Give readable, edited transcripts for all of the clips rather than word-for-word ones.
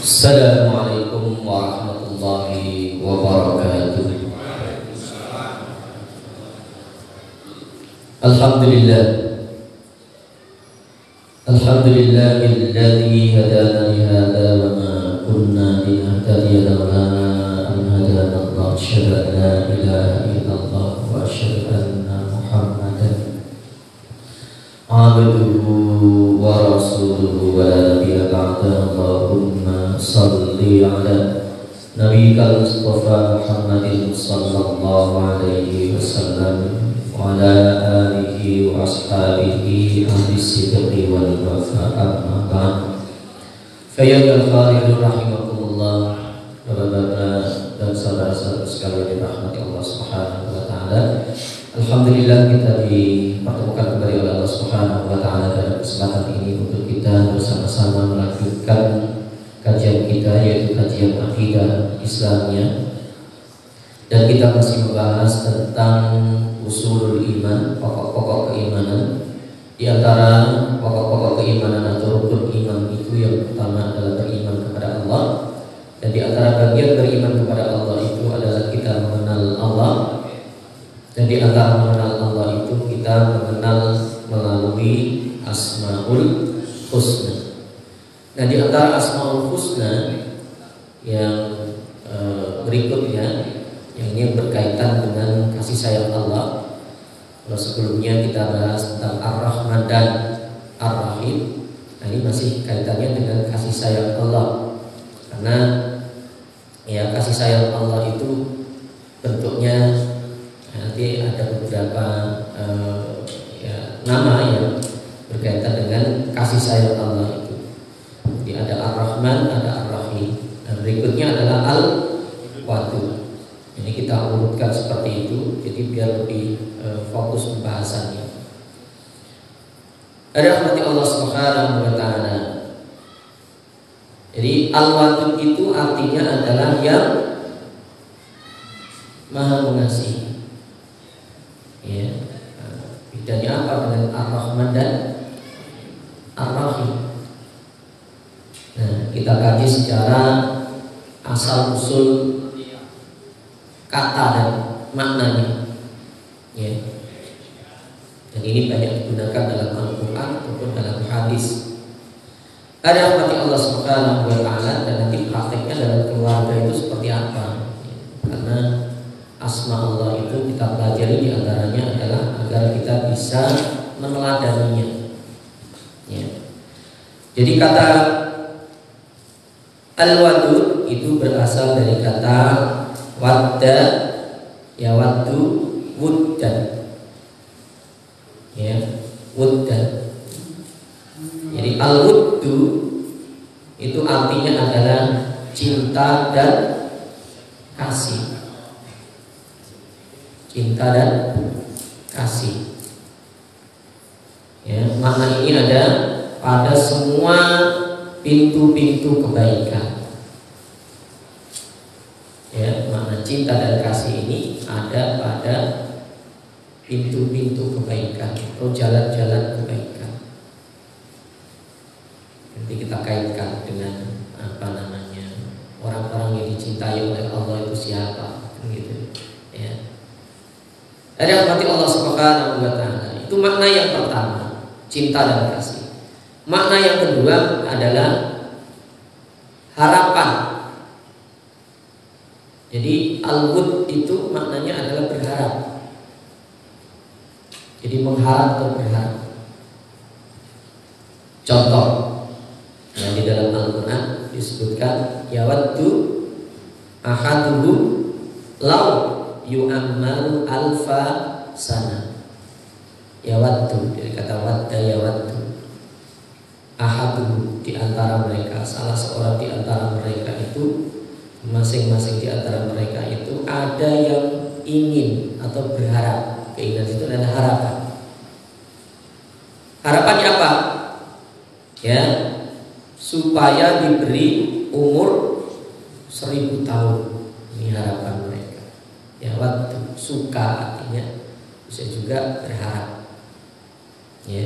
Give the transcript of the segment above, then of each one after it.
Assalamualaikum warahmatullahi wabarakatuh. Alhamdulillah, alhamdulillahilladzi hadana li hadza wa ma kunna linahtadiya lawla an hadana Allah. Asyhadu an la ilaha illallah wa asyhadu anna Muhammadan abduhu wa rasuluhu wa la nabiyya ba'da. Allahumma salli ala nabiyyikal mustafa Muhammadin sallallahu alaihi wasallam wa ala alihi wa ashabihi ahli sidqi wal wafa. Amma ba'd. Fa ya khaliqur rahimakumullah, Bapak-bapak dan saudara-saudara sekalian dirahmati Allah Subhanahu wa taala. Alhamdulillah kita dipertemukan kembali oleh Allah Subhanahu wa taala dalam kesempatan ini untuk kita bersama-sama melanjutkan kajian kita, yaitu kajian akidah Islamiyah. Dan kita masih membahas tentang usulul iman, pokok-pokok keimanan. Di antara pokok-pokok keimanan atau rukun iman itu yang pertama adalah beriman kepada Allah. Dan di antara bagian beriman kepada Allah itu adalah kita mengenal Allah. Dan di antara mengenal Allah itu kita mengenal melalui Asmaul Husna. Nah, di antara Asmaul Husna yang berikutnya, yang ini berkaitan dengan kasih sayang Allah. Kalau sebelumnya kita bahas tentang Ar-Rahman dan Ar-Rahim, nah ini masih kaitannya dengan kasih sayang Allah. Karena ya kasih sayang Allah itu bentuknya nanti ada beberapa nama yang berkaitan dengan kasih sayang Allah itu. Jadi ada Ar-Rahman, ada Ar-Rahim. Dan berikutnya adalah Al-Wadud. Ini kita urutkan seperti itu, jadi biar lebih fokus pembahasannya. Ada rahmati Allah Subhanahu wa taala. Jadi Al-Wadud itu artinya adalah yang Maha Mengasihi. Ya. Bedanya apa dengan Ar-Rahman dan Ar-Rahim? Nah, kita kaji secara asal usul kata dan maknanya. Ya. Dan ini banyak digunakan dalam Al-Quran ataupun dalam hadis. Ada rahmati Allah Subhanahu wa taala, dan nanti prakteknya dalam keluarga itu seperti apa? Karena asma Allah itu kita pelajari di antaranya adalah agar kita bisa meneladaninya. Ya. Jadi kata Al-Wadud itu berasal dari kata wadda, ya waddu, wuddan. Ya, wuddan. Jadi al-wuddu itu artinya adalah cinta dan kasih. Cinta dan kasih. Ya, makna ini ada pada semua pintu-pintu kebaikan. Ya, makna cinta dan kasih ini ada pada pintu-pintu kebaikan atau jalan-jalan kebaikan. Nanti kita kaitkan dengan apa namanya, orang-orang yang dicintai oleh Allah itu siapa, gitu. Ya. Ada rahmati Allah Subhanahu wa taala. Itu makna yang pertama, cinta dan kasih. Makna yang kedua adalah harapan. Jadi al-wud itu maknanya adalah berharap. Jadi mengharap atau berharap. Contoh yang di dalam Al-Quran disebutkan yawaddu ahaduhum law yu'ammaru alfa sana. Yawaddu dari kata wadda, yawaddu. Ahaduhum, di antara mereka, salah seorang di antara mereka itu, masing-masing di antara mereka itu ada yang ingin atau berharap. Keinginan itu adalah harapan. Harapannya apa? Ya, supaya diberi umur 1000 tahun. Ini harapan mereka. Ya, waktu suka artinya bisa juga berharap. Ya.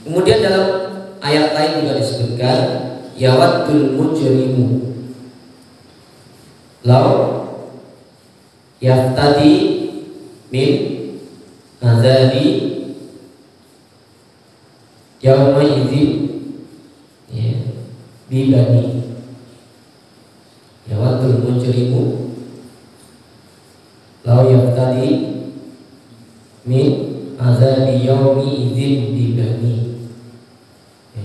Kemudian dalam ayat lain juga disebutkan yawaddul mujrimu law yaftadi min azabi yawma idzin ya bibani. Yawaddul mujrimu law yaftadi min azabi yawmi idzin bibani.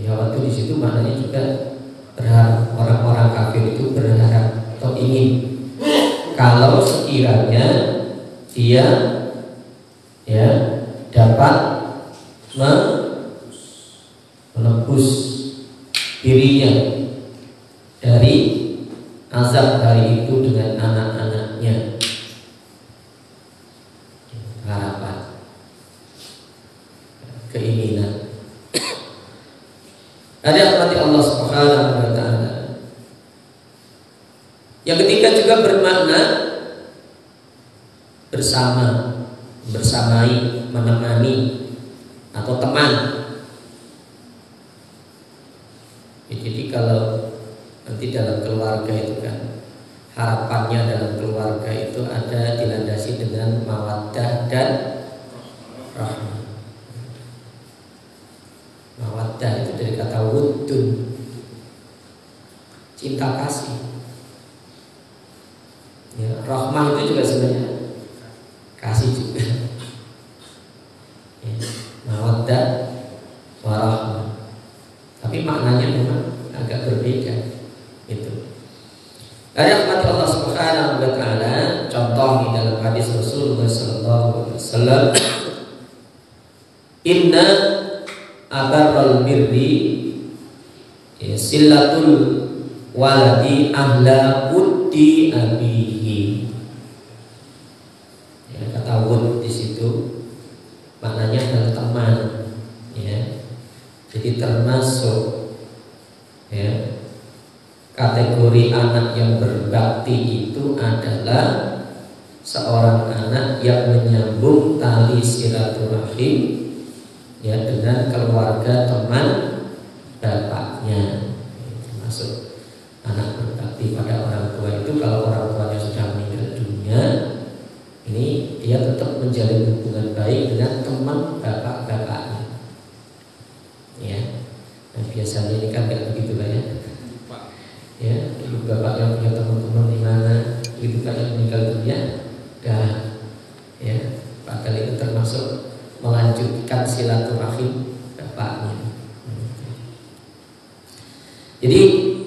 Yawaddu di situ maknanya juga berharap. Orang-orang kafir itu berharap atau ingin kalau sekiranya dia ya dapat menebus dirinya dari azab hari itu dengan anak-anaknya. Harapan, keinginan. Ada rahmat Allah Subhanahu wa taala. Yang ketiga juga bermakna bersama, bersamai, menemani atau teman. Jadi kalau nanti dalam keluarga itu kan harapannya dalam keluarga itu ada dilandasi dengan mawaddah dan rahmah. Mawaddah itu dari kata wuddun, cinta kasih. Ya, rahmah itu juga sebenarnya kasih juga. Ya, mawaddah warahmah. Tapi maknanya memang agak berbeda. Itu. Ada rahmat Allah Subhanahu wa taala, contoh di dalam hadis Rasulullah sallallahu alaihi wasallam, inna abarral birri silatul waladi ahla wuddi abihi. Ya, kata wud di situ maknanya adalah teman, ya. Jadi termasuk ya kategori anak yang berbakti itu adalah seorang anak yang menyambung tali silaturahim ya dengan keluarga teman bapaknya. Termasuk anak berbakti pada orang tua itu kalau orang tuanya sudah meninggal dunia, ini dia tetap menjalin hubungan baik dengan teman bapak-bapaknya. Ya, nah, biasanya ini kan kayak begitu lah ya. Ya, ibu bapak yang punya teman-teman di mana, ibu bapak yang meninggal dunia, dah, ya, padahal itu termasuk melanjutkan silaturahim bapaknya. Jadi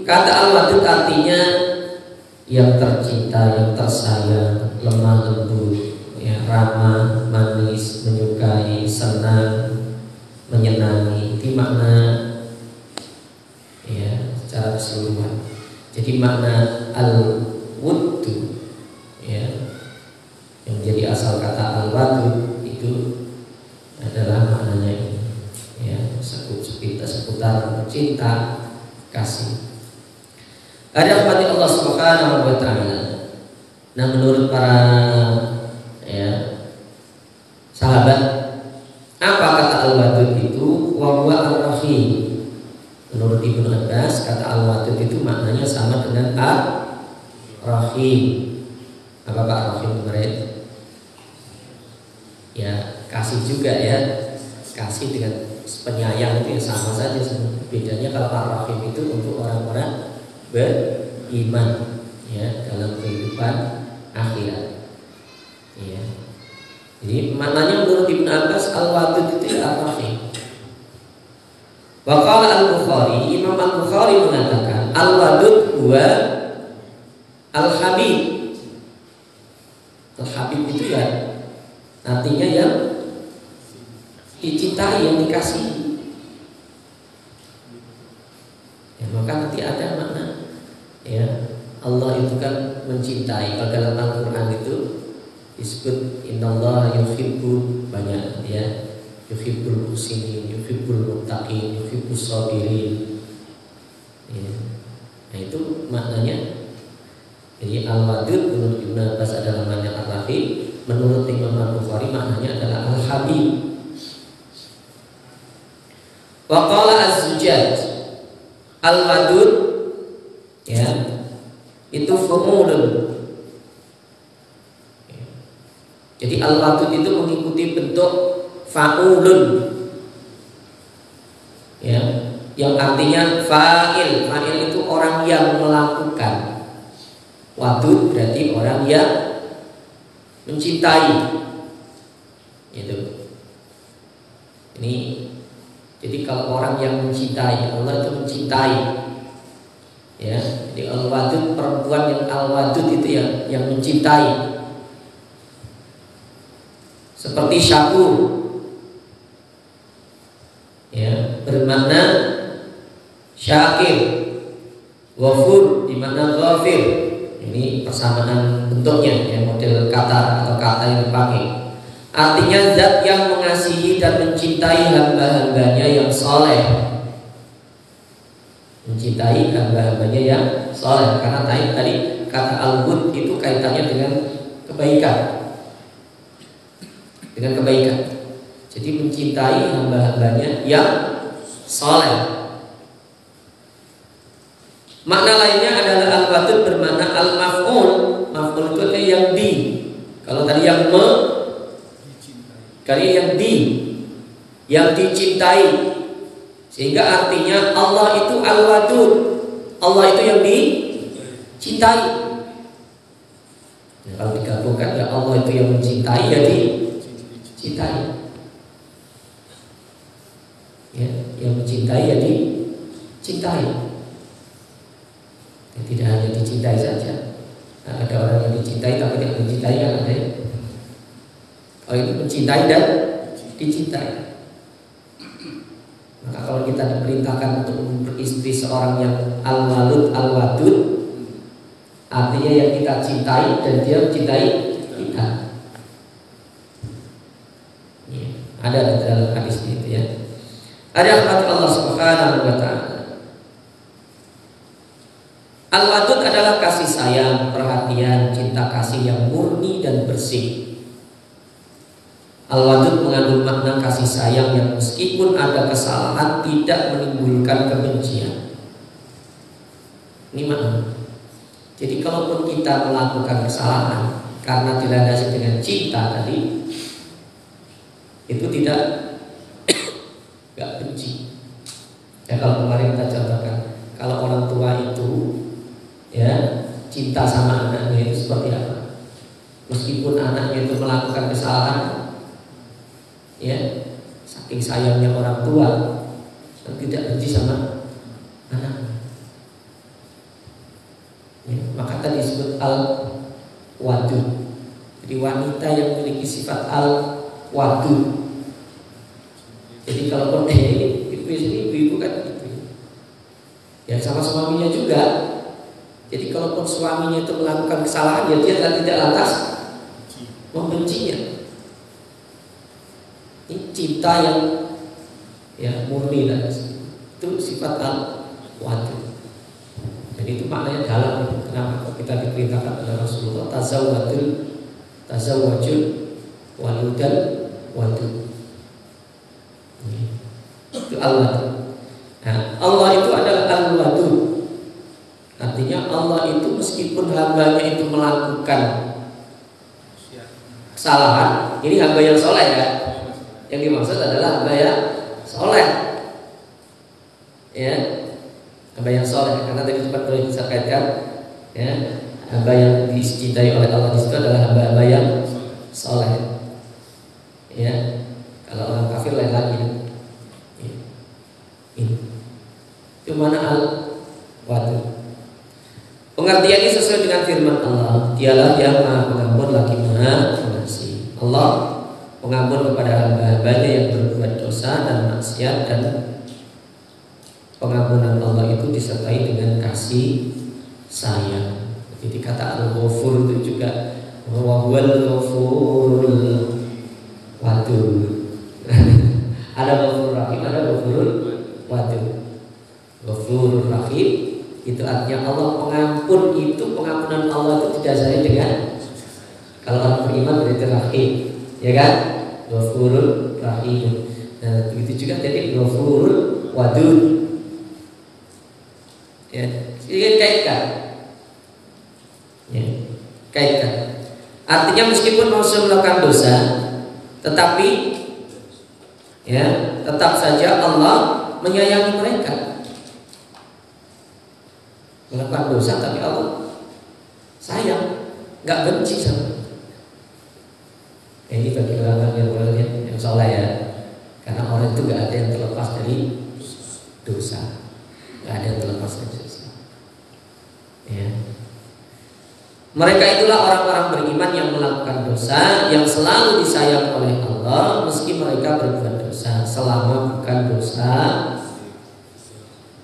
kata al-wadud artinya yang tercinta, yang tersayang, lemah lembut, ya, ramah, manis, menyukai, senang, menyenangi. Itu makna ya secara keseluruhan. Jadi makna al-wuddu ya yang jadi asal kata al-wadud itu adalah maknanya ini ya, seputar cinta kasih. Ada rahmat Allah Subhanahu wa taala. Nah, menurut para ya sahabat, apa kata al-wadud itu? Wa huwa ar-rahim. Menurut Ibnu Abbas, kata al-wadud itu maknanya sama dengan ar-rahim. Apa Pak rahim kemarin? Ya, kasih juga ya. Kasih dengan penyayang itu ya sama saja. Bedanya kalau ar-rahim itu untuk orang-orang beriman ya dalam kehidupan akhirat. Ya. Jadi maknanya menurut Ibnu Abbas al-wadud itu ya ar-rahim. Wa qala al-Bukhari, Imam al-Bukhari mengatakan al-wadud huwa al-habib. Al-habib itu ya artinya yang dicintai, yang dikasihi. Ya, maka nanti ada makna ya Allah itu kan mencintai. Kalau dalam Al-Quran itu disebut innallaha yuhibbu, banyak ya, yuhibbul muhsinin, yuhibbul muttaqin, yuhibbus sabirin ya. Nah itu maknanya. Jadi al-wadud menurut Ibnu Abbas adalah makna ar-rahim. Menurut Imam Al-Bukhari maknanya adalah al-habib. Wa qala az-Zujjaj, Al-wadud ya itu fu'ulun. Jadi al-wadud itu mengikuti bentuk fa'ulun ya, yang artinya fa'il. Fa'il itu orang yang melakukan. Wadud berarti orang yang mencintai. Gitu. Ini jadi kalau orang yang mencintai, Allah itu mencintai. Ya, jadi al-wadud, perempuan yang al-wadud itu yang mencintai. Seperti syakur. Ya, bermakna syakir. Ghafur di mana ghafir. Ini persamaan bentuknya ya, model kata atau kata yang dipakai. Artinya zat yang mengasihi dan mencintai hamba-hambanya yang soleh. Mencintai hamba-hambanya yang soleh. Karena tadi kata al-wud itu kaitannya dengan kebaikan. Dengan kebaikan. Jadi mencintai hamba-hambanya yang soleh. Makna lainnya adalah al-wadud bermakna al-maf'ul. Maf'ul itu adalah yang di. Kalau tadi yang kali yang yang dicintai. Sehingga artinya Allah itu al-wadud. Allah itu yang dicintai. Ya, kalau digabungkan ya Allah itu yang mencintai, ya dicintai. Ya, yang mencintai ya dicintai. Ya, tidak hanya dicintai saja. Nah, ada orang yang dicintai tapi tidak mencintai, kan ada ya. Kalau itu mencintai dan dicintai. Maka kalau kita diperintahkan untuk beristri seorang yang al-walud al-wadud, artinya yang kita cintai dan dia mencintai kita. Ya, ada di dalam hadis itu ya. Ada kata Allah Subhanahu wa taala. Al-wadud adalah kasih sayang, perhatian, cinta kasih yang murni dan bersih. Al-wadud mengandung makna kasih sayang yang meskipun ada kesalahan tidak menimbulkan kebencian. Ini makna. Jadi kalaupun kita melakukan kesalahan karena dilandasi dengan cinta tadi, itu tidak benci. Ya, kalau kemarin kita contohkan, kalau orang tua itu ya cinta sama anaknya itu seperti apa? Meskipun anaknya itu melakukan kesalahan, ya saking sayangnya orang tua dan tidak benci sama anaknya. Ya, maka tadi disebut al-wadud. Jadi wanita yang memiliki sifat al-wadud. Jadi kalau ibu kan gitu. Ya sama suaminya juga. Jadi kalaupun suaminya itu melakukan kesalahan, ya dia tidak lantas membencinya. Ini cinta yang ya murni dan itu sifat al-wadud. Jadi itu maknanya dalam. Kenapa kita diperintahkan oleh Rasulullah tazawwajul waludal wadud. Itu al-wadud. Nah, Allah itu adalah al-wadud. Artinya Allah itu meskipun hambanya itu melakukan kesalahan, ini hamba yang soleh ya. Yang dimaksud adalah hamba yang soleh, ya, hamba yang soleh. Karena tadi sempat boleh bisa kaitkan, ya, hamba yang dicintai oleh Allah di situ adalah hamba-hamba yang soleh. Ya, kalau orang kafir lain lagi. Ya. Itu mana al-wadud. Pengertian ini sesuai dengan firman Allah. Dialah yang Maha Pengampun lagi Maha Pengasih. Allah pengampun kepada hamba-hambanya yang berbuat dosa dan maksiat, dan pengampunan Allah itu disertai dengan kasih sayang. Jadi kata al-ghafur itu juga wa huwal ghafurul wadud. Ada ghafurur rahim, ada ghafurul wadud. Ghafurur rahim itu artinya Allah pengampun, itu pengampunan Allah itu didasari dengan, kalau orang beriman berarti rahim, ya kan? Ghafurur rahim. Nah, begitu juga jadi ghafurul wadud. Ya, kaitkan. Ya, kaitkan. Artinya meskipun Rasul melakukan dosa, tetapi ya tetap saja Allah menyayangi mereka. Melakukan dosa tapi Allah sayang, nggak benci sama. Ini bagi orang yang soleh ya, karena orang itu nggak ada yang terlepas dari dosa, nggak ada yang terlepas dari dosa. Ya. Mereka itulah orang-orang beriman yang melakukan dosa, yang selalu disayang oleh Allah meski mereka berbuat dosa, selama bukan dosa,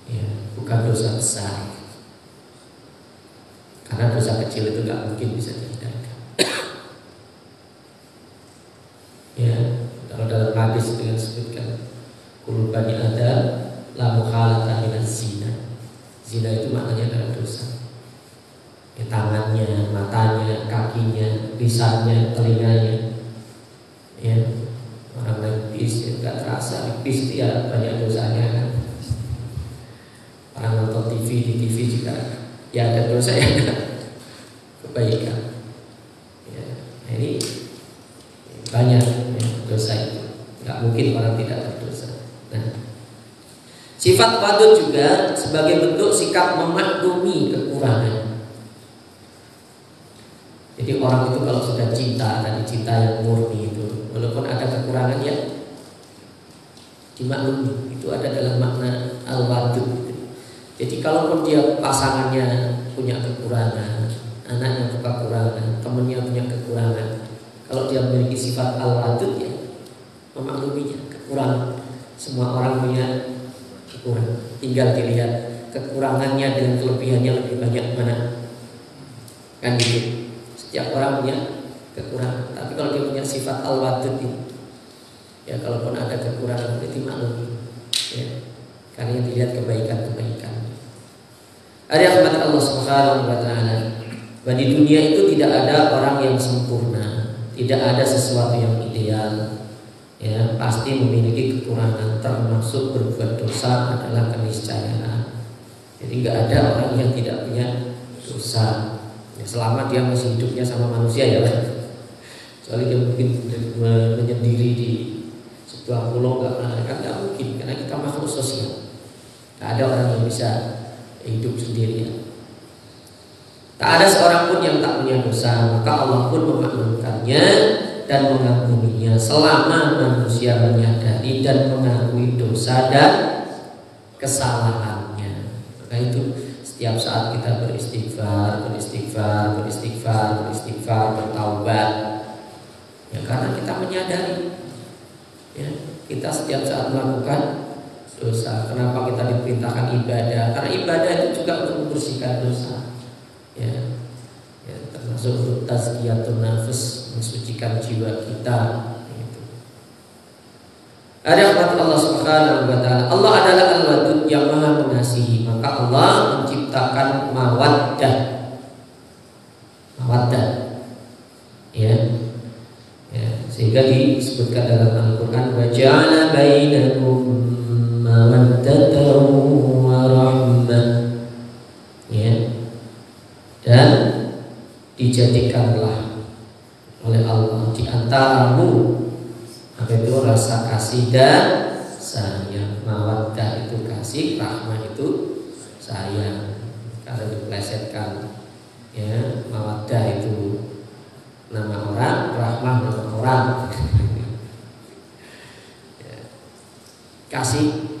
ya, bukan dosa besar. Karena dosa kecil itu nggak mungkin bisa dihindarkan. Ya, kalau dalam hadis itu yang disebutkan kullu bani Adam la mukhalata minaz zina. Zina itu maknanya adalah dosa. Ya, tangannya, matanya, kakinya, lisannya, telinganya. Ya, orang main bis ya nggak terasa, bis itu ya banyak dosanya kan. Orang nonton TV, di TV juga ya ada dosa yang kebaikan. Ya, ini banyak ya, dosa itu. Nggak mungkin orang tidak berdosa. Nah, sifat wadud juga sebagai bentuk sikap memaklumi kekurangan. Jadi orang itu kalau sudah cinta, tadi cinta yang murni itu, walaupun ada kekurangan ya dimaklumi. Itu ada dalam makna al-wadud. Jadi kalaupun dia pasangannya punya kekurangan, anaknya kekurangan, temannya punya kekurangan, kalau dia memiliki sifat al-wadud ya memakluminya kekurangan. Semua orang punya kekurangan, tinggal dilihat kekurangannya dengan kelebihannya lebih banyak mana, kan gitu. Setiap orang punya kekurangan, tapi kalau dia punya sifat al-wadud ini, ya kalaupun ada kekurangan itu dimaklumi, ya, karena yang dilihat kebaikan-kebaikan. Ada rahmat Allah Subhanahu wa taala. Bahwa di dunia itu tidak ada orang yang sempurna, tidak ada sesuatu yang ideal. Ya, pasti memiliki kekurangan, termasuk berbuat dosa adalah keniscayaan. Jadi nggak ada orang yang tidak punya dosa. Ya, selama dia masih hidupnya sama manusia ya, soalnya dia mungkin menyendiri di sebuah pulau nggak mungkin, karena kita makhluk sosial. Tak ada orang yang bisa hidup sendirian. Tak ada seorang pun yang tak punya dosa, maka Allah pun memaklumkannya dan mengampuninya selama manusia menyadari dan mengakui dosa dan kesalahannya. Maka itu setiap saat kita beristighfar, bertaubat. Ya, karena kita menyadari, ya, kita setiap saat melakukan dosa. Kenapa kita diperintahkan ibadah? Karena ibadah itu juga untuk membersihkan dosa. Ya, ya, termasuk untuk tazkiyatun nafs, mensucikan jiwa kita. Gitu. Ada kata Allah Subhanahu wa taala, Allah adalah Al-Wadud yang Maha Mengasihi. Maka Allah menciptakan mawaddah. Ya. Ya, sehingga disebutkan dalam Al-Qur'an wa ja'ala bainakum mawaddatan wa rahmah. Ya. Dan dijadikanlah oleh Allah di antaramu apa itu rasa kasih dan sayang. Mawaddah itu kasih, rahmah itu sayang. Karena diplesetkan, ya, mawaddah itu nama orang, rahmah nama orang. Ya. Kasih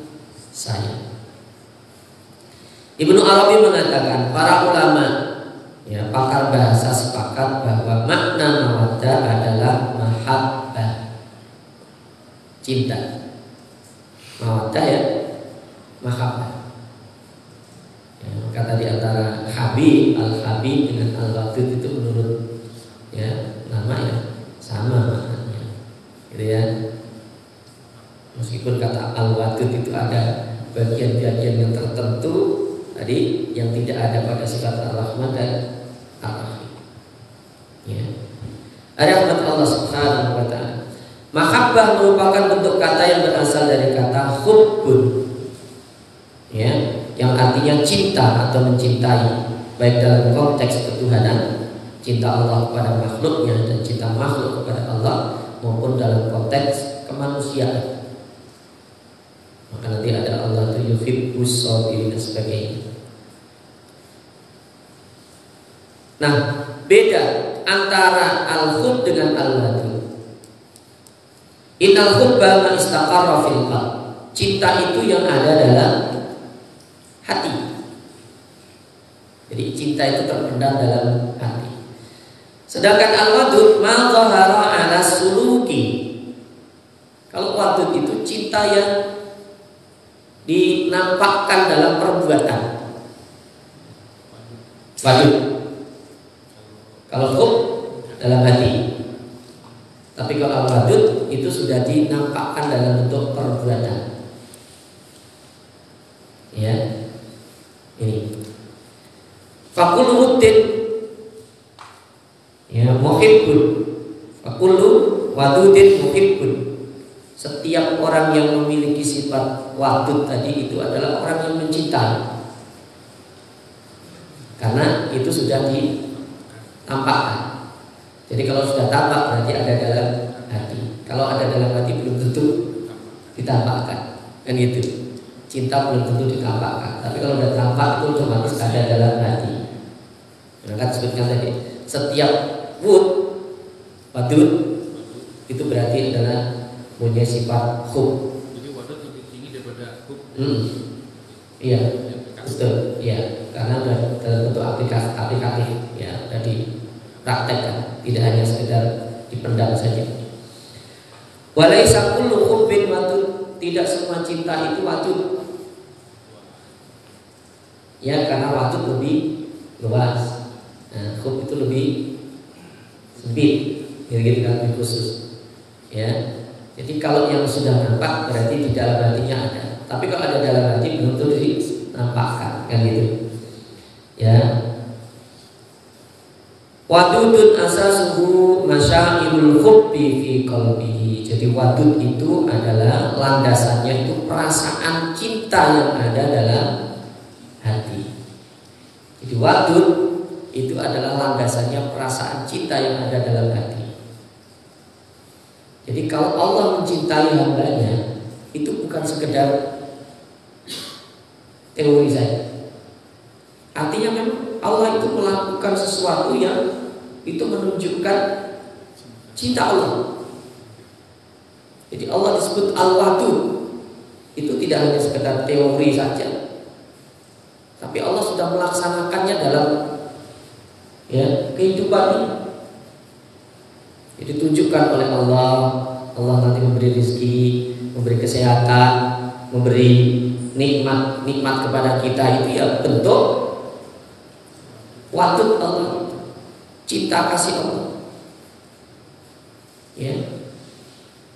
sayang. Ibnu Arabi mengatakan para ulama, ya, pakar bahasa sepakat bahwa makna mawaddah adalah mahabbah, cinta. Mawaddah ya, mahabbah. Ya, kata di antara Habib, Al-Habib dengan Al-Wadud itu menurut, ya, nama ya sama maknanya, gitu ya. Meskipun kata Al-Wadud itu ada bagian-bagian yang tertentu tadi yang tidak ada pada sifat Ar-Rahman dan Ar-Rahim. Ya. Ada rahmat Allah Subhanahu wa taala. Mahabbah merupakan bentuk kata yang berasal dari kata hubbun, ya, yang artinya cinta atau mencintai, baik dalam konteks ketuhanan, cinta Allah kepada makhluknya dan cinta makhluk kepada Allah, maupun dalam konteks kemanusiaan. Maka nanti ada Allah tu yuhibbus sabirin dan sebagainya. Nah, beda antara al-hub dengan al-wadud. Innal hubba ma istaqarra fil qalb. Cinta itu yang ada dalam hati. Jadi cinta itu terpendam dalam hati. Sedangkan al-wadud ma dhahara 'ala suluki. Kalau wadud itu cinta yang dinampakkan dalam perbuatan. Wadud. Kalau hub dalam hati. Tapi kalau al-wadud itu sudah dinampakkan dalam bentuk perbuatan. Ya. Ini. Fakul wuddin, ya, muhibbun. Fakulu wadudin muhibbun. Setiap orang yang memiliki sifat wadud tadi itu adalah orang yang mencintai. Karena itu sudah ditampakkan. Jadi kalau sudah tampak berarti ada dalam hati. Kalau ada dalam hati belum tentu ditampakkan. Kan gitu. Cinta belum tentu ditampakkan. Tapi kalau sudah tampak itu otomatis ada dalam hati. Maka disebutkan tadi setiap wadud itu berarti adalah punya sifat hub. Jadi wadud lebih tinggi daripada hub. Iya, betul. Iya, karena dalam bentuk aplikatif, ya, sudah dipraktekkan, tidak hanya sekedar dipendam saja. Walaisa kullu hubbin wadud, tidak semua cinta itu wadud. Ya, karena wadud lebih luas. Nah, hub itu lebih sempit, gitu kan, lebih khusus. Ya, jadi kalau yang sudah nampak berarti di dalam hatinya ada. Tapi kalau ada dalam hati belum tentu dinampakkan, kan gitu. Ya. Wadudun asasuhu masyairul hubbi fi qalbihi. Jadi wadud itu adalah landasannya itu perasaan cinta yang ada dalam hati. Jadi wadud itu adalah landasannya perasaan cinta yang ada dalam hati. Jadi kalau Allah mencintai hambanya, itu bukan sekedar teori saja. Artinya memang Allah itu melakukan sesuatu yang itu menunjukkan cinta Allah. Jadi Allah disebut Al-Wadud. Itu tidak hanya sekedar teori saja, tapi Allah sudah melaksanakannya dalam kehidupan ini. Jadi ditunjukkan oleh Allah. Allah nanti memberi rezeki, memberi kesehatan, memberi nikmat kepada kita. Itu ya bentuk wadud Allah, cinta kasih Allah. Ya.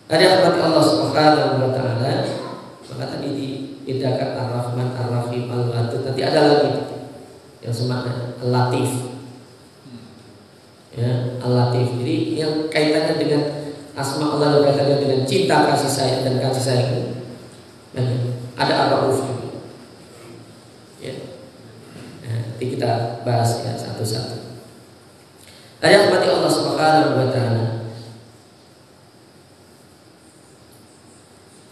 Ada rahmat Allah Subhanahu wa taala. Maka tadi dibedakan Ar-Rahman, Ar-Rahim, Al-Wadud. Nanti ada lagi yang semakna Al-Latif. Ya, Al-Latif. Jadi yang kaitannya dengan asma Allah, kaitannya dengan cinta kasih sayang dan kasih sayang. Ada Ar-Rauf juga. Ya. Nah, nanti kita bahas ya satu-satu. Ayat mati Allah Subhanahu wa taala.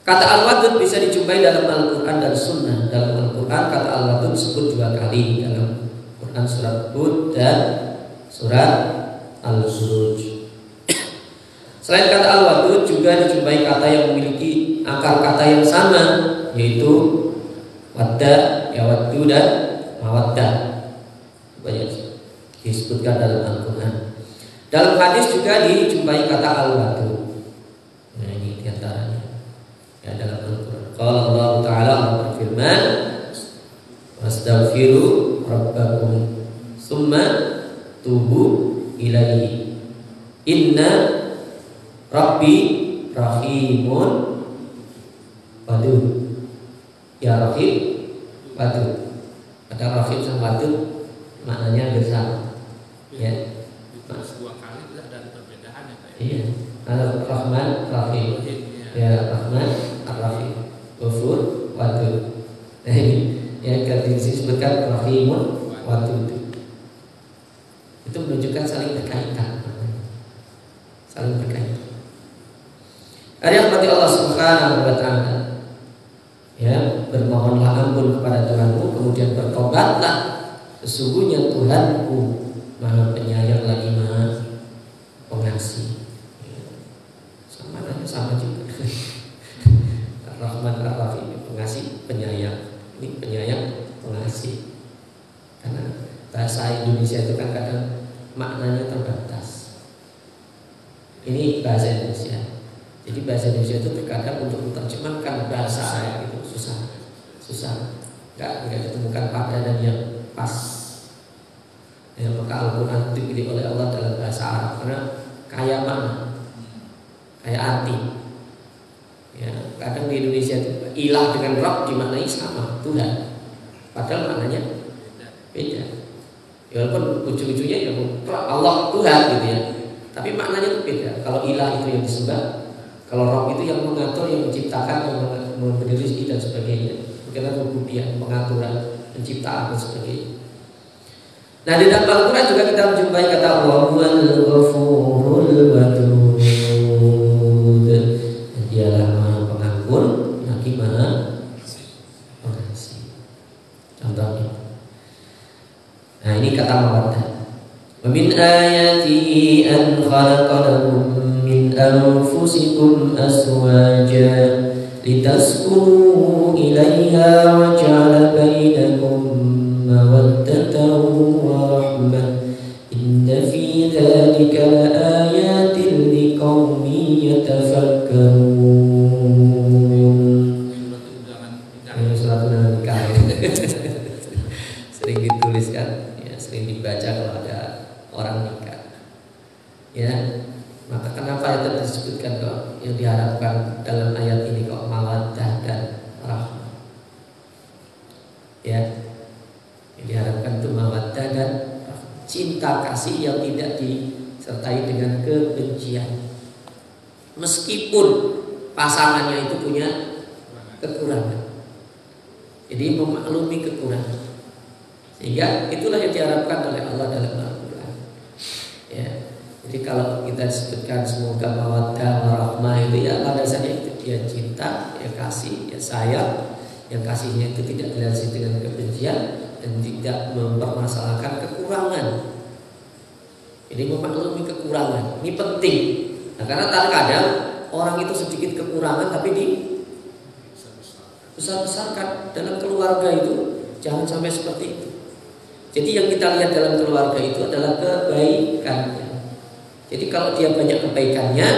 Kata Al-Wadud bisa dijumpai dalam Al-Quran dan Sunnah. Dalam Al-Quran kata Al-Wadud disebut 2 kali dalam Quran surat Hud dan surat Al-Buruj. Selain kata Al-Wadud juga dijumpai kata yang memiliki akar kata yang sama, yaitu wadda, yawaddu dan mawaddah. Banyak disebutkan dalam Al-Quran. Dalam hadis juga dijumpai kata Al-Wadud. Nah, ini diantaranya ya dalam Al-Quran. Qala Allah Ta'ala berfirman, wastaghfiru rabbakum summa tubu ilaihi inna rabbi rahimun wadud. Ya rahim wadud. Ada rahim sama wadud maknanya bersama. Ya. Mas 2 kali ada perbedaan ya Pak. Iya. Ar-Rahman Rahim. Ya, Rahman Ar-Rahim. Ghafur Wadud. Nah, ini ya, kata wadud. Itu menunjukkan saling berkaitan. Saling berkaitan. Yang berarti Allah Subhanahu wa taala, ya, bermohonlah ampun kepada Tuhanmu, kemudian bertobatlah, sesungguhnya Tuhanku Maha Penyayang lagi Maha Pengasih. Sama juga. Ar-Rahman Ar-Rahim, pengasih, penyayang. Ini penyayang, pengasih. Karena bahasa Indonesia itu kan kadang maknanya terbatas. Ini bahasa Indonesia. Jadi bahasa Indonesia itu terkadang untuk menerjemahkan bahasa Arab itu susah. Enggak ditemukan padanan yang pas. Yang maka Al-Quran dipilih oleh Allah dalam bahasa Arab karena kaya makna, kaya arti. Ya, kadang di Indonesia itu ilah dengan Rabb dimaknai sama, Tuhan. Padahal maknanya beda. Ya walaupun ujung-ujungnya ya Allah Tuhan gitu ya. Tapi maknanya itu beda. Kalau ilah itu yang disembah, kalau Rabb itu yang mengatur, yang menciptakan, yang memberi rezeki dan sebagainya. Mungkin rububiyah, pengaturan, penciptaan dan sebagainya. Nah di dalam Al-Quran juga kita menjumpai kata Allahul Ghafurul Wadud. Dialah Maha Pengampun, lagi Maha Pengasih. Contohnya. Nah ini kata mawaddah. Wa min ayatihi an khalaqa lakum min anfusikum azwaja litaskunu ilaiha wa ja'ala bainakum mawaddatan wa rahmah. Inna fi dzalika laayatin liqaumin yatafakkarun. Surat nikah. Sering dituliskan, ya, sering dibaca kalau ada orang nikah. Ya, maka kenapa itu disebutkan kok yang diharapkan dalam ayat ini kok mawaddah dan rahmah? Ya, yang diharapkan itu mawaddah dan cinta kasih yang tidak disertai dengan kebencian. Meskipun pasangannya itu punya kekurangan. Jadi memaklumi kekurangan. Sehingga itulah yang diharapkan oleh Allah dalam Al-Quran. Ya. Jadi kalau kita sebutkan semoga mawaddah warahmah itu ya landasannya itu dia cinta, ya kasih, ya sayang. Yang kasihnya itu tidak dilandasi dengan kebencian dan tidak mempermasalahkan kekurangan. Jadi memaklumi kekurangan. Ini penting. Nah, karena terkadang orang itu sedikit kekurangan tapi besar-besarkan dalam keluarga itu, jangan sampai seperti itu. Jadi yang kita lihat dalam keluarga itu adalah kebaikannya. Jadi kalau dia banyak kebaikannya,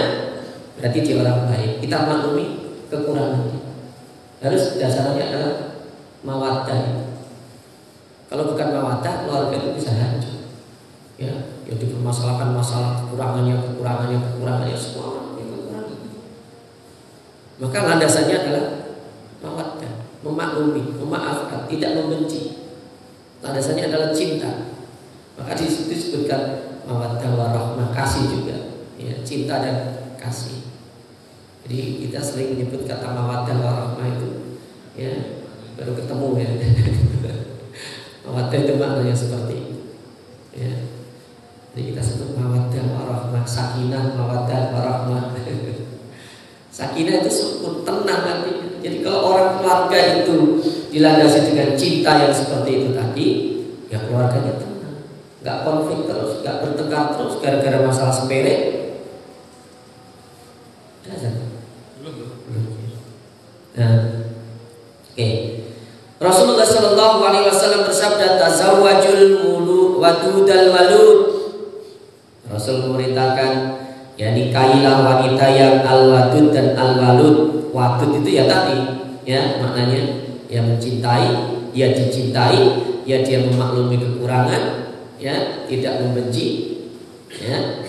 berarti dia orang baik. Kita maklumi kekurangannya. Harus dasarnya adalah mawaddah. Kalau bukan mawaddah, keluarga itu bisa hancur. Ya, yang dipermasalahkan masalah kekurangannya semua orang kekurangan. Maka landasannya adalah mawaddah, memaklumi, memaafkan, tidak membenci. Landasannya adalah cinta. Maka di situ disebutkan mawaddah warahmah, kasih juga, ya, cinta dan kasih. Jadi kita sering menyebut kata mawaddah warahmah itu, ya, baru ketemu ya. Mawaddah itu maknanya seperti itu. Ya. Jadi kita sebut mawaddah warahmah, sakinah, mawaddah warahmah. Sakinah itu sukun, tenang artinya. Jadi kalau orang keluarga itu dilandasi dengan cinta yang seperti itu tadi, ya keluarganya tenang, nggak konflik terus, nggak bertengkar terus gara-gara masalah sepele. Nah, oke. Rasulullah Shallallahu Alaihi Wasallam bersabda, "Tazawwajul wadudal walud." Rasul memerintahkan, ya, nikahilah wanita yang al-wadud dan al-walud. Wadud itu ya tadi, ya, maknanya yang mencintai, dia dicintai, ya dia memaklumi kekurangan, ya, tidak membenci, ya.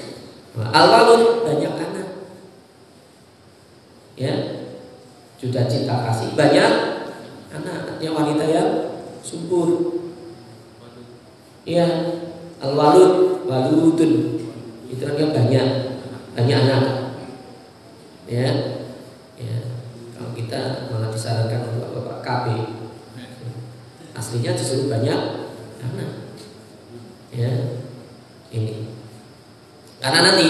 Al-walud banyak anak, ya, sudah cinta kasih, banyak anak, artinya wanita yang subur, ya. Al-walud, waludun, itu artinya banyak anak, ya. Ya, kalau kita malah disarankan untuk bapak KB, aslinya disuruh banyak anak, Karena nanti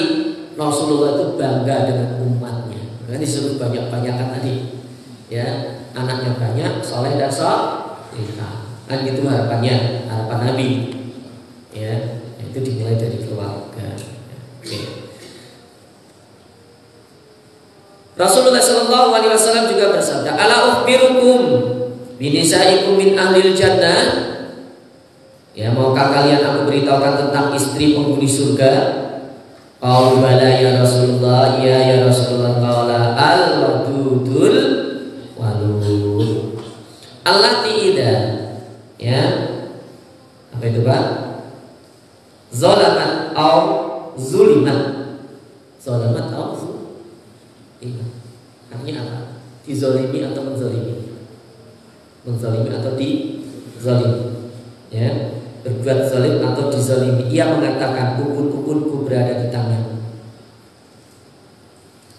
Rasulullah itu bangga dengan umatnya. Kan disuruh banyak-banyakan tadi. Ya, anaknya banyak, soleh dan solehah. Kan gitu harapannya, harapan Nabi. Ya, itu dimulai dari keluarga. Oke. Rasulullah Shallallahu Alaihi Wasallam juga bersabda, "Ala ukhbirukum binisaikum min ahlil jannah." Ya, maukah kalian aku beritahukan tentang istri penghuni surga? Qalu bala ya Rasulullah. Ya Rasulullah. Qala al-wadudul walud. Allati idza, ya. Apa itu, Pak? Zalamat au zulimat. Zalamat au zulimat. Artinya apa? Dizalimi atau menzalimi? Menzalimi atau dizalimi. Ya, berbuat zalim atau dizalimi. Ia mengatakan ukun-ukunku berada di tangan.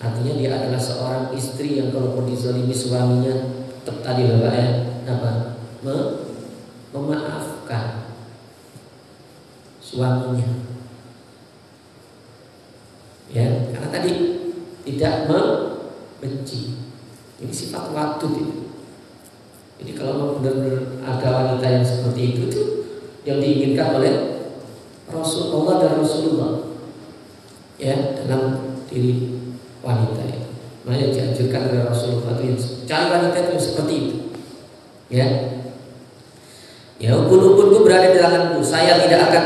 Artinya dia adalah seorang istri yang kalaupun dizalimi suaminya tetap tadi Bapak ya, apa? Memaafkan suaminya. Ya, karena tadi tidak membenci. Ini sifat wadud itu. Jadi kalau benar-benar ada wanita yang seperti itu tuh yang diinginkan oleh Rasulullah dan Rasulullah ya dalam diri wanita itu. Makanya dianjurkan oleh Rasulullah itu cari wanita itu seperti itu. Ya. Ya, ukun-ukunku berada di tanganku. Saya tidak akan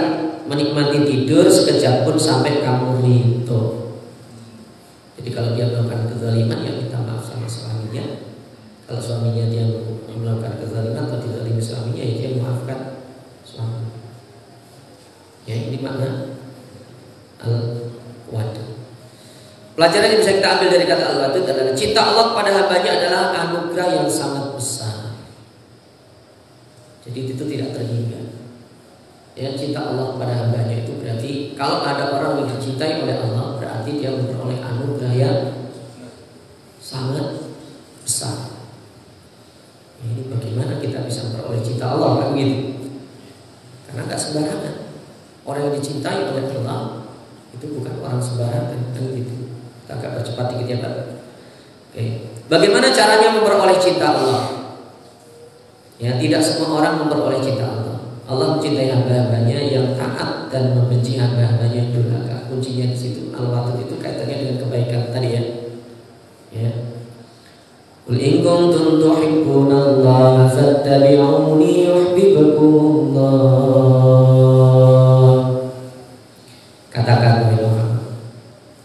menikmati tidur sekejap pun sampai kamu ridho. Jadi kalau dia melakukan kezaliman ya minta maaf sama suaminya. Kalau suaminya dia melakukan kezaliman atau dizalimi suaminya ya dia memaafkan suami. Ya, ini makna al-wadud. Pelajaran yang bisa kita ambil dari kata al-wadud adalah cinta Allah kepada hambanya adalah anugerah yang sangat besar. Jadi itu tidak terhingga. Ya, cinta Allah kepada hambanya itu berarti kalau ada orang yang dicintai oleh Allah berarti dia memperoleh anugerah yang sangat besar. Ini bagaimana kita bisa memperoleh cinta Allah kan gitu? Karena nggak sembarangan. Orang yang dicintai oleh Allah itu bukan orang sembarangan kan gitu. Kita agak percepat dikit ya Pak. Oke. Bagaimana caranya memperoleh cinta Allah? Ya, tidak semua orang memperoleh cinta Allah. Allah mencintai hamba-hambanya yang taat dan membenci hamba-hambanya yang durhaka. Kuncinya di situ. Al-wadud itu kaitannya dengan kebaikan tadi ya. Ya. Qul in kuntum tuhibbunallaha fattabi'uni yuhibbukumullah. Katakan wahai Muhammad,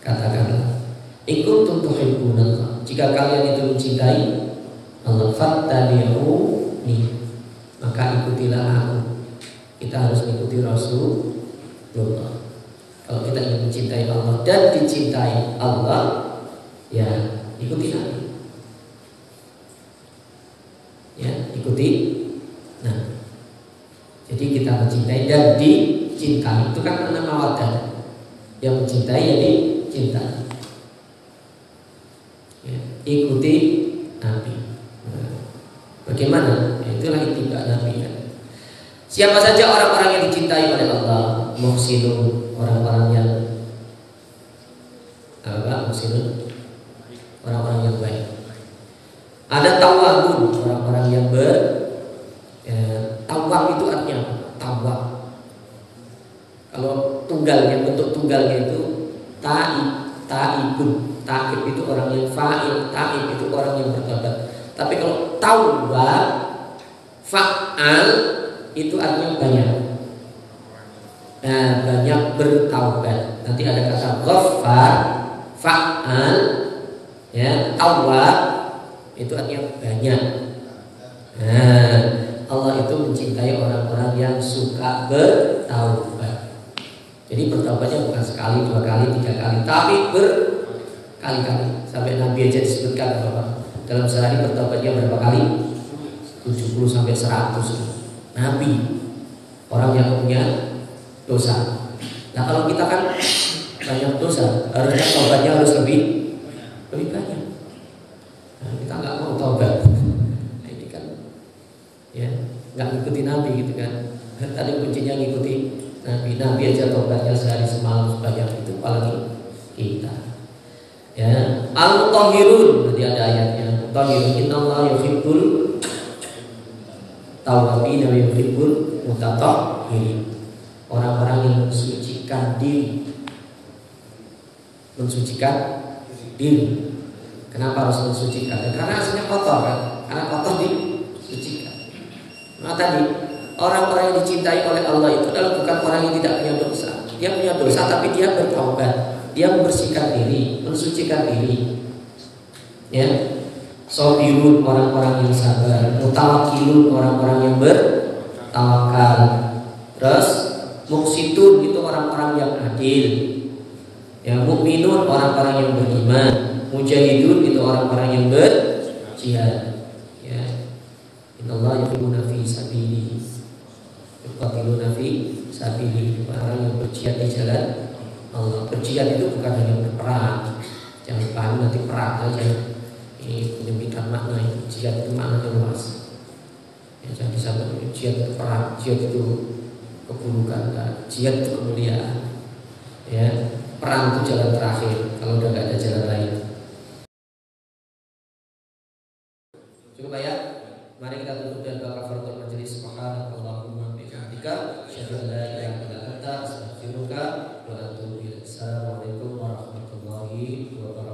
katakanlah, in kuntum tuhibbunallah, jika kalian itu mencintai Allah, fattabi'uni, maka ikutilah aku. Kita harus mengikuti Rasulullah. Kalau kita ingin mencintai Allah dan dicintai Allah, ya ikuti Nabi. Ya, ikuti. Nah, jadi kita mencintai dan dicintai itu kan makna mawaddah. Yang mencintai ya dicintai. Ya, ikuti Nabi. Nah, bagaimana? Ya, itulah ittiba Nabi. Ya. Siapa saja orang-orang yang dicintai oleh Allah, muhsinun, orang-orang yang apa? Muhsinun, orang-orang yang baik. Ada tawabun, orang-orang yang tawab itu artinya apa? Tawab. Kalau tunggalnya, bentuk tunggalnya itu taibun. Taib itu orang yang fa'il, taib itu orang yang bertobat. Tapi kalau tawab, fa'al itu artinya banyak. Nah, banyak bertaubat. Nanti ada kata ghaffar, fa'al, ya, tawab itu artinya banyak. Nah, Allah itu mencintai orang-orang yang suka bertaubat. Jadi bertaubatnya bukan sekali, dua kali, tiga kali, tapi berkali-kali. Sampai Nabi aja disebutkan bahwa dalam sehari bertaubatnya berapa kali? 70 sampai 100. Nabi, orang yang punya dosa. Nah, kalau kita kan banyak dosa, harusnya taubatnya harus lebih banyak. Nah, kita nggak mau taubat. Nah, ini kan ya nggak ngikuti Nabi gitu kan. Tadi kuncinya ngikuti Nabi aja tobatnya sehari semalam sebanyak itu, apalagi kita. Ya, al-mutahhirun, nanti ada ayatnya. Mutahhirun, innallaha yuhibbul tawwabin wa yuhibbul mutatahhirin. Orang-orang yang mensucikan diri. Kenapa harus mensucikan? Karena aslinya kotor kan? Karena kotor disucikan. Nah tadi orang-orang yang dicintai oleh Allah itu adalah bukan orang yang tidak punya dosa. Dia punya dosa tapi dia bertaubat, dia membersihkan diri, mensucikan diri. Ya, sabirun orang-orang yang sabar, mutawakkilun orang-orang yang bertawakal. Terus muqsitun itu orang-orang yang adil. Ya, mukminun orang-orang yang beriman, mujahidun itu orang-orang yang berjihad. Ya, innallaha yuhibbuna fi sabilihi, yuqatiluna fi sabilihi, orang yang berjihad di jalan Allah. Berjihad itu bukan hanya berperang. Jangan paham nanti perang saja. Ini penyempitan makna itu. Jihad itu maknanya luas. Ya, jangan disamakan jihad itu perang, jihad itu keburukan, jihad itu kemuliaan. Ya, perang itu jalan terakhir kalau udah gak ada jalan lain. Cukup ya? Mari kita tutup dan doa kafaratul majelis. Subhanakallahumma bihamdika asyhadu an la ilaha illa anta astaghfiruka wa atubu ilaik. Assalamualaikum warahmatullahi wabarakatuh.